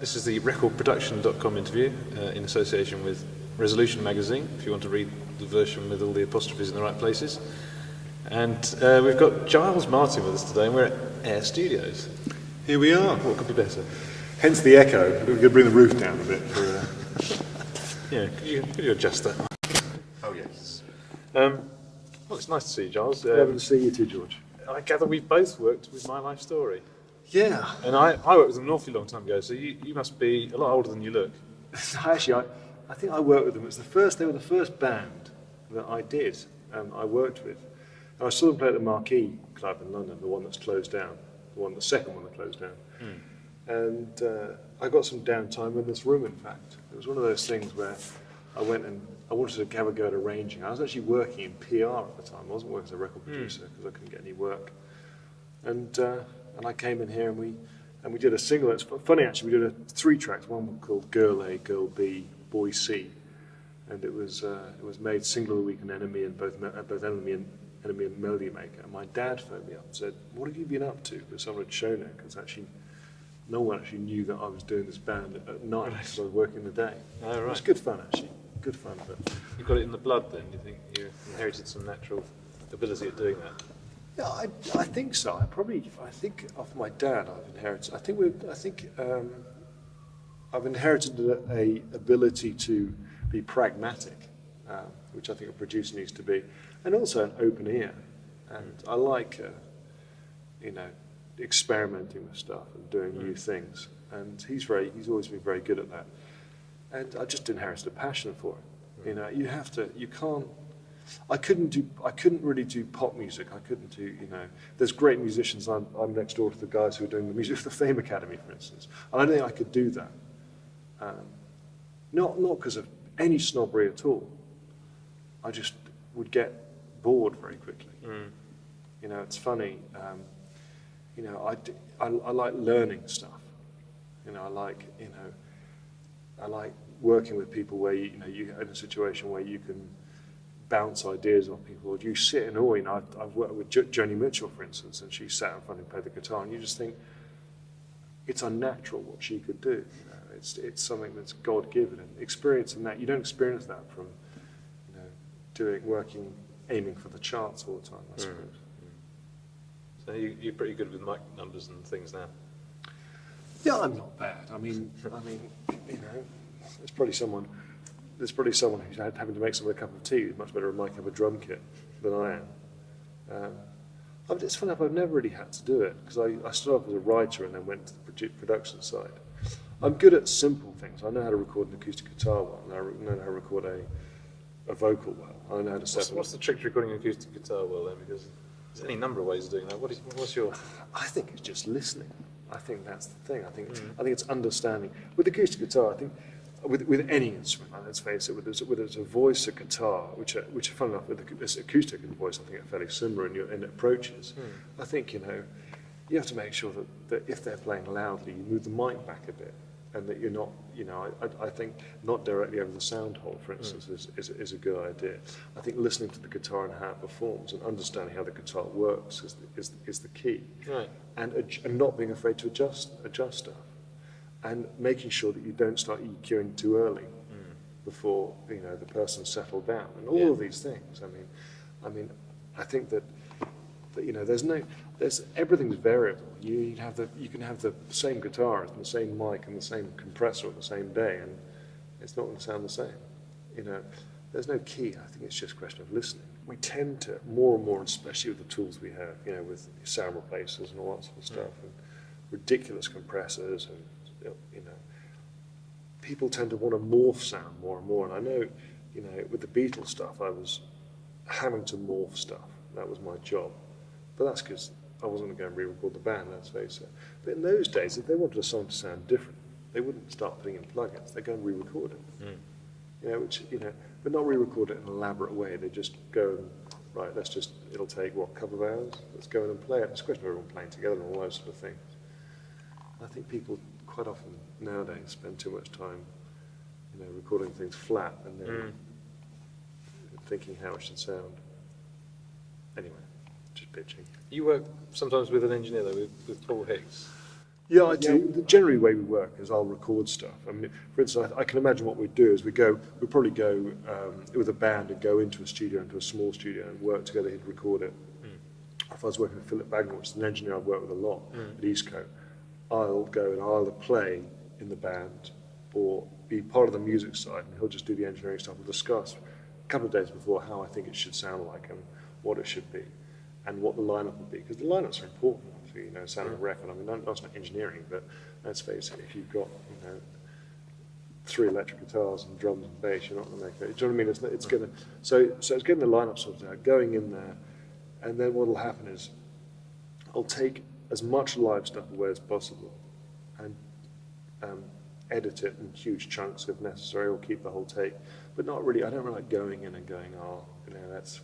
This is the recordproduction.com interview in association with Resolution magazine, if you want to read the version with all the apostrophes in the right places. And we've got Giles Martin with us today, and we're at Air Studios. Here we are. What could be better? Hence the echo. We're going to bring the roof down a bit. For, Yeah, could you adjust that? Oh, yes. Well, it's nice to see you, Giles. Lovely to see you too, George. I gather we've both worked with My Life Story. Yeah. And I worked with them an awfully long time ago, so you must be a lot older than you look. Actually, I think I worked with them. They were the first band that I did, I worked with. And I saw them play at the Marquee Club in London, the one that's closed down, the second one that closed down. And I got some downtime in this room, in fact. It was one of those things where I went and I wanted to have a go at arranging. I was actually working in PR at the time. I wasn't working as a record producer because I couldn't get any work. And I came in here and we did a single. It's funny actually. We did 3 tracks. One called Girl A, Girl B, Boy C, and it was made single of the week and Enemy and both Enemy and Melody Maker. And my dad phoned me up and said, "What have you been up to?" Because someone had shown it. Because actually, no one actually knew that I was doing this band at night because I was working the day. Oh, right. It was good fun actually. Good fun, but You got it in the blood then? You think you inherited some natural ability at doing that? yeah, I think so. I think of my dad I've inherited. I've inherited a ability to be pragmatic, which I think a producer needs to be, and also an open ear. And I like, experimenting with stuff and doing new things. And he's always been very good at that. And I just inherited a passion for it. I couldn't really do pop music. I couldn't do, there's great musicians. I'm next door to the guys who are doing the music for the Fame Academy, for instance. And I don't think I could do that. Not because of any snobbery at all. I just would get bored very quickly. It's funny. I like learning stuff. I like working with people where you're in a situation where you can bounce ideas off people, or you sit in awe. I've worked with Joni Mitchell, for instance, and she sat in front and played the guitar, and you just think it's unnatural what she could do. It's something that's God-given, and experiencing that, you don't experience that from aiming for the charts all the time, I suppose. So you're pretty good with mic numbers and things now. Yeah, I'm not bad. I mean, there's probably someone who's having to make someone a cup of tea who's much better at miking up a drum kit than I am. It's funny enough, I've never really had to do it because I started off as a writer and then went to the production side. I'm good at simple things. I know how to record an acoustic guitar well, and I know how to record a vocal well. I know how to set. What's the trick to recording an acoustic guitar well then? Because there's any number of ways of doing that. What's your? I think it's just listening. I think that's the thing. I think it's understanding. With acoustic guitar, I think with any instrument, let's face it, whether it's a voice, a guitar, which fun enough, with this acoustic and voice, I think are fairly similar in approaches. I think you have to make sure that if they're playing loudly, you move the mic back a bit, and that you're not, I think not directly over the sound hole, for instance, is a good idea. I think listening to the guitar and how it performs and understanding how the guitar works is the key. Right. And not being afraid to adjust stuff, and making sure that you don't start EQing too early before the person's settled down, and all of these things. I mean, I think that everything's variable. You can have the same guitar and the same mic and the same compressor on the same day, and it's not going to sound the same. There's no key. I think it's just a question of listening. We tend to more and more, especially with the tools we have, with sound replacers and all that sort of stuff, and ridiculous compressors, and people tend to want to morph sound more and more. And I know, with the Beatles stuff, I was having to morph stuff. That was my job. But that's because I wasn't going to go and re-record the band, let's face it. But in those days, if they wanted a song to sound different, they wouldn't start putting in plugins. They'd go and re-record it. But not re-record it in an elaborate way. They just go and, right, it'll take, a couple of hours? Let's go in and play it. It's a question of everyone playing together and all those sort of things. I think people quite often nowadays spend too much time, recording things flat and then thinking how it should sound. Anyway, just pitching. You work sometimes with an engineer though, with Paul Hicks. Yeah, I do. Generally, the way we work is I'll record stuff. I mean, for instance, I can imagine what we'd do is we'd probably go with a band and go into a studio, into a small studio, and work together. He'd record it. If I was working with Philip Bagnall, which is an engineer I've worked with a lot at Eastco, I'll go and I'll either play in the band or be part of the music side, and he'll just do the engineering stuff. We'll discuss a couple of days before how I think it should sound like and what it should be and what the lineup will be, because the lineups are important for, you know, sounding a record. I mean, that's not engineering, but let's face it, if you've got, you know, 3 electric guitars and drums and bass, you're not going to make it. Do you know what I mean? It's going to, so it's getting the lineup sorted out, going in there, and then what will happen is I'll take as much live stuff away as possible and edit it in huge chunks if necessary, or keep the whole take. But not really. I don't really like going in and going, oh, you know, that's,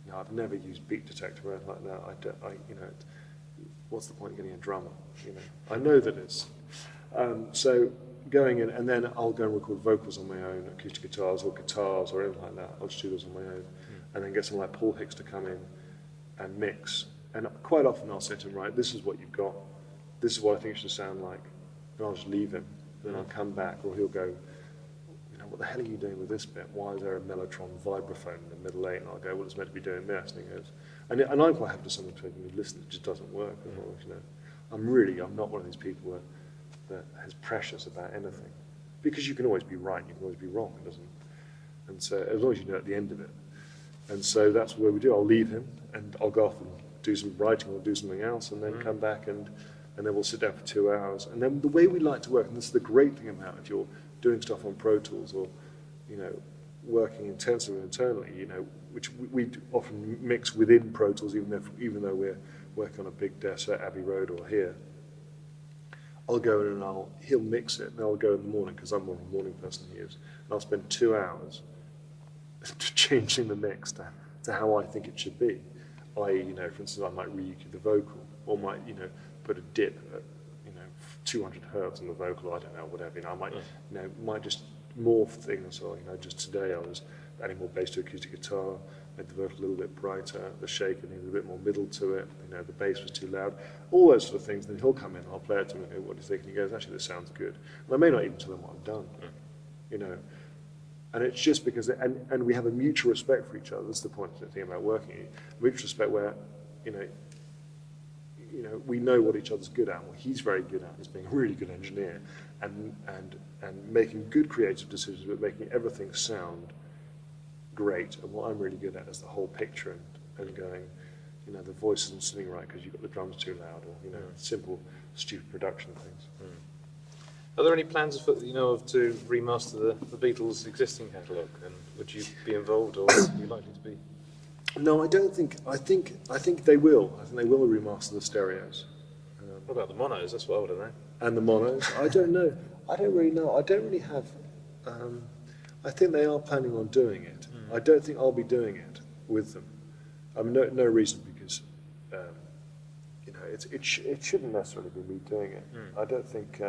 you know, I've never used beat detector or anything like that. You know, what's the point of getting a drummer? You know, I know that it's. So going in, and then I'll go and record vocals on my own, acoustic guitars or anything like that. I'll just do those on my own, and then get someone like Paul Hicks to come in and mix. And quite often I'll say to him, right, this is what you've got. This is what I think it should sound like. And I'll just leave him. Then I'll come back, or he'll go, you know, what the hell are you doing with this bit? Why is there a Mellotron vibraphone in the middle 8? And I'll go, well, it's meant to be doing this. And he goes, and I'm quite happy to someone to me, listen, it just doesn't work. You know, I'm not one of these people that is precious about anything, because you can always be right, you can always be wrong. It doesn't. And so as long as you know at the end of it. And so that's what we do. I'll leave him, and I'll go off and do some writing or do something else, and then come back and then we'll sit down for 2 hours. And then the way we like to work, and this is the great thing about if you're doing stuff on Pro Tools or, you know, working intensively internally, you know, which we often mix within Pro Tools, even though we're working on a big desk at Abbey Road or here. I'll go in and he'll mix it, and I'll go in the morning, because I'm more of a morning person than he is, and I'll spend 2 hours changing the mix to how I think it should be. I.e., you know, for instance, I might re-EQ the vocal, or might, you know, put a dip at, you know, 200 hertz on the vocal, I don't know, whatever. You know, I might, you know, might just morph things, or, you know, just today I was adding more bass to acoustic guitar, made the vocal a little bit brighter, the shaker needed a bit more middle to it, you know, the bass was too loud, all those sort of things. Then he'll come in, I'll play it to him and go, what do you think? And he goes, actually, this sounds good. And I may not even tell him what I've done, you know. And it's just because, and we have a mutual respect for each other. That's the point of the thing about working. Mutual respect where, you know, we know what each other's good at. What he's very good at is being a really good engineer and making good creative decisions, but making everything sound great. And what I'm really good at is the whole picture and going, you know, the voice isn't sitting right because you've got the drums too loud, or, you know, simple, stupid production things. Are there any plans for, you know, to remaster the Beatles' existing catalogue? And would you be involved, or are you likely to be? No, I don't think. I think they will. I think they will remaster the stereos. What about the monos? That's what I want to know. And the monos. I don't know. I don't really know. I don't really have. I think they are planning on doing it. I don't think I'll be doing it with them. I mean, no reason, because you know, it shouldn't necessarily be me doing it. I don't think.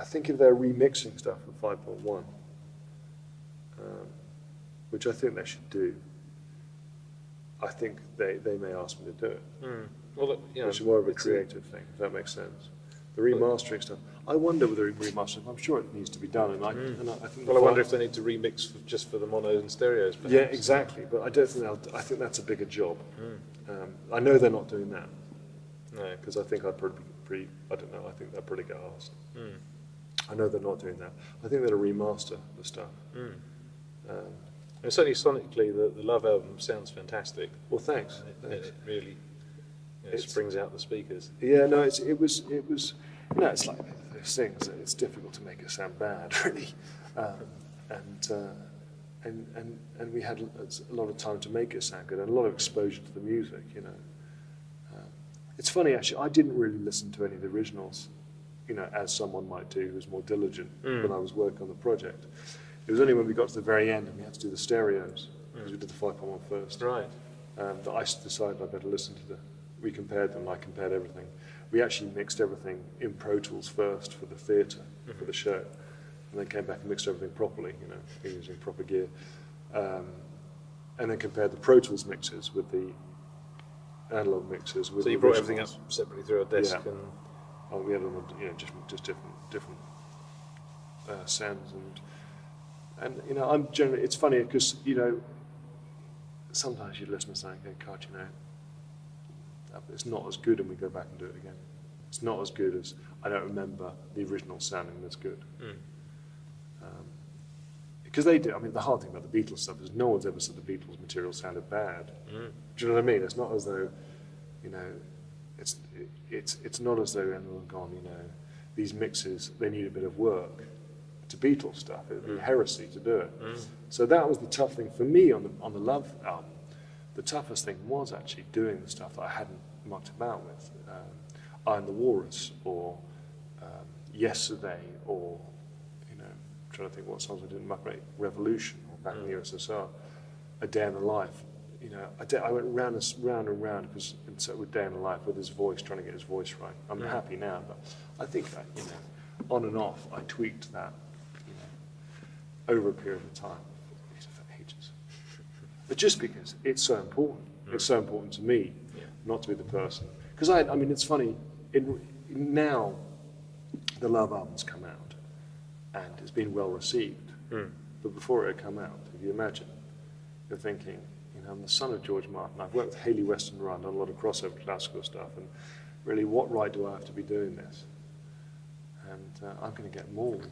I think if they're remixing stuff for 5.1, which I think they should do, I think they may ask me to do it. Well, you know, which is more of a creative thing, if that makes sense. The remastering stuff, I wonder whether remastering, I'm sure it needs to be done. And I think. Well, I wonder if they need to remix just for the monos and stereos. Perhaps. Yeah, exactly. But I don't think I think that's a bigger job. I know they're not doing that. No, because I think I'd probably be. I don't know. I think they'd probably get asked. I know they're not doing that. I think they'll remaster the stuff. And certainly sonically, the Love album sounds fantastic. Well, thanks. It really, you know, springs out the speakers. Yeah, no, it was. You know, it's like those things. It's difficult to make it sound bad, really. And we had a lot of time to make it sound good, and a lot of exposure to the music. You know, it's funny actually. I didn't really listen to any of the originals, you know, as someone might do who's more diligent when I was working on the project. It was only when we got to the very end and we had to do the stereos, because we did the 5.1 first, right, that I decided I better listen to we compared them, I compared everything. We actually mixed everything in Pro Tools first for the theatre, for the show, and then came back and mixed everything properly, you know, using proper gear. And then compared the Pro Tools mixes with the analog mixes. With so you brought everything up separately through a desk, We had them, just different sounds, and I'm generally. It's funny because sometimes you listen to something and go, God, it's not as good, and we go back and do it again. It's not as good as, I don't remember the original sounding that's good. Because they do. I mean, the hard thing about the Beatles stuff is no one's ever said the Beatles material sounded bad. Do you know what I mean? It's not as though, it's not as though anyone's gone, these mixes, they need a bit of work. To Beatles stuff, it would be heresy to do it. So that was the tough thing for me on the Love album. The toughest thing was actually doing the stuff that I hadn't mucked about with. I and the Walrus, or Yesterday, or trying to think what songs I didn't muck about. Revolution, or Back in the USSR, A Day in the Life. I went round and round because with Day in the Life, with his voice, trying to get his voice right. I'm happy now, but I think that on and off, I tweaked that over a period of time. For ages. But just because it's so important, it's so important to me not to be the person. Because I mean, it's funny. Now, the Love album's come out, and it's been well received. But before it had come out, if you imagine, you're thinking, I'm the son of George Martin. I've worked with Haley Weston Run, done a lot of crossover classical stuff, and really, what right do I have to be doing this? And I'm going to get mauled.